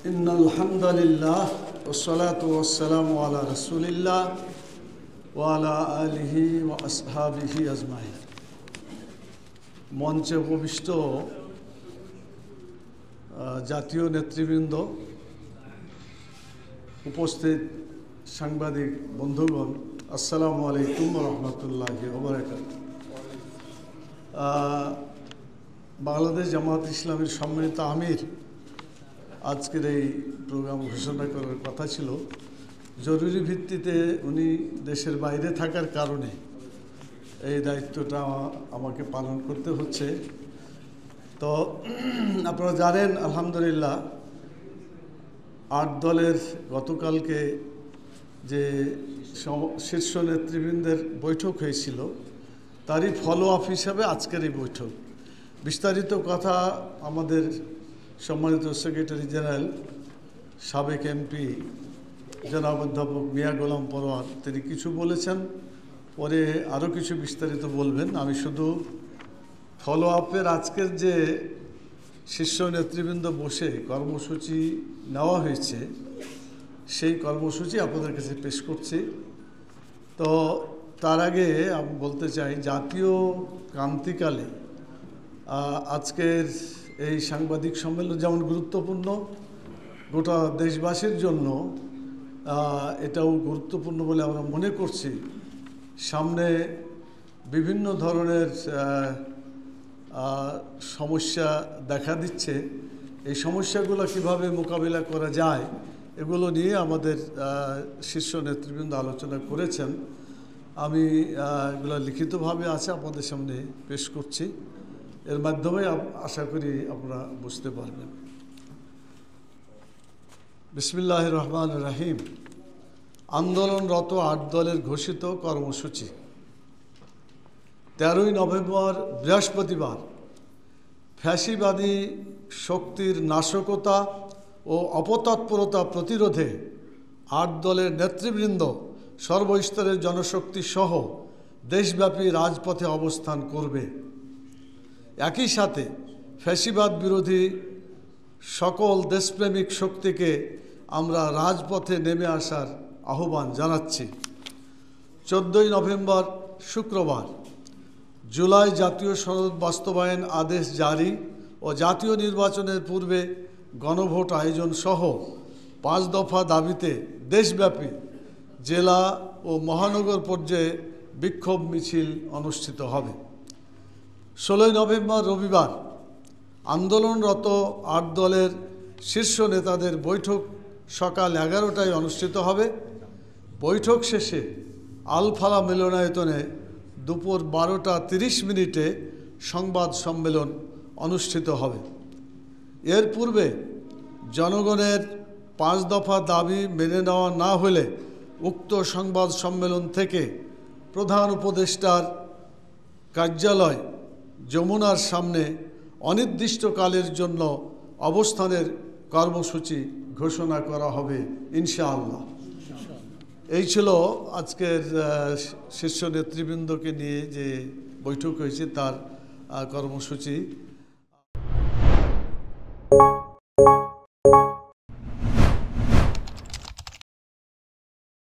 ইন্নাল হামদুলিল্লাহ ওয়াসসালাতু ওয়াসসালামু আলা রাসূলিল্লাহ ওয়া আলা আলিহি ওয়া আসহাবিহি আজমাইন। মঞ্চে উপবিষ্ট জাতীয় নেতৃবৃন্দ, উপস্থিত সাংবাদিক বন্ধুগণ, আসসালামু আলাইকুম ওয়া রাহমাতুল্লাহি ওয়া বারাকাতুহু। বাংলাদেশ জামাত ইসলামীর সম্মানিত আমির আজকের এই প্রোগ্রাম ঘোষণা করার কথা ছিল। জরুরি ভিত্তিতে উনি দেশের বাইরে থাকার কারণে এই দায়িত্বটা আমাকে পালন করতে হচ্ছে। তো আপনারা জানেন, আলহামদুলিল্লাহ 8 দলের গতকালকে যে শীর্ষ নেতৃবৃন্দের বৈঠক হয়েছিল, তারই ফলো আপ হিসাবে আজকের এই বৈঠক। বিস্তারিত কথা আমাদের সম্মানিত সেক্রেটারি জেনারেল, সাবেক এমপি জনাব অধ্যাপক মিয়া গোলাম পরোয়ার তিনি কিছু বলেছেন, পরে আরও কিছু বিস্তারিত বলবেন। আমি শুধু ফলো আপের আজকের যে শীর্ষ নেতৃবৃন্দ বসে কর্মসূচি নেওয়া হয়েছে, সেই কর্মসূচি আপনাদের কাছে পেশ করছি। তো তার আগে আমি বলতে চাই, জাতীয় ক্রান্তিকালে আজকের এই সাংবাদিক সম্মেলন যেমন গুরুত্বপূর্ণ, গোটা দেশবাসীর জন্য এটাও গুরুত্বপূর্ণ বলে আমরা মনে করছি। সামনে বিভিন্ন ধরনের সমস্যা দেখা দিচ্ছে। এই সমস্যাগুলো কিভাবে মোকাবিলা করা যায়, এগুলো নিয়ে আমাদের শীর্ষ নেতৃবৃন্দ আলোচনা করেছেন। আমি এগুলো লিখিতভাবে আছে আপনাদের সামনে পেশ করছি। এর মাধ্যমে আশা করি আপনারা বুঝতে পারবেন। বিসমিল্লাহির রহমানির রহিম। আন্দোলনরত 8 দলের ঘোষিত কর্মসূচি। 13ই নভেম্বর বৃহস্পতিবার ফ্যাসিবাদী শক্তির নাশকতা ও অপতৎপরতা প্রতিরোধে 8 দলের নেতৃবৃন্দ সর্বস্তরের জনশক্তি সহ দেশব্যাপী রাজপথে অবস্থান করবে। একই সাথে ফ্যাসিবাদ বিরোধী সকল দেশপ্রেমিক শক্তিকে আমরা রাজপথে নেমে আসার আহ্বান জানাচ্ছি। 14ই নভেম্বর শুক্রবার জুলাই জাতীয় সনদ বাস্তবায়ন আদেশ জারি ও জাতীয় নির্বাচনের পূর্বে গণভোট আয়োজন সহ 5 দফা দাবিতে দেশব্যাপী জেলা ও মহানগর পর্যায়ে বিক্ষোভ মিছিল অনুষ্ঠিত হবে। 16ই নভেম্বর রবিবার আন্দোলনরত 8 দলের শীর্ষ নেতাদের বৈঠক সকাল 11টায় অনুষ্ঠিত হবে। বৈঠক শেষে আলফালা মিলনায়তনে দুপুর 12টা 30 সংবাদ সম্মেলন অনুষ্ঠিত হবে। এর পূর্বে জনগণের 5 দফা দাবি মেনে নেওয়া না হলে উক্ত সংবাদ সম্মেলন থেকে প্রধান উপদেষ্টার কার্যালয় যমুনার সামনে অনির্দিষ্টকালের জন্য অবস্থানের কর্মসূচি ঘোষণা করা হবে ইনশাআল্লাহ। এই ছিল আজকের শীর্ষ নেতৃবৃন্দকে নিয়ে যে বৈঠক হয়েছে তার কর্মসূচি।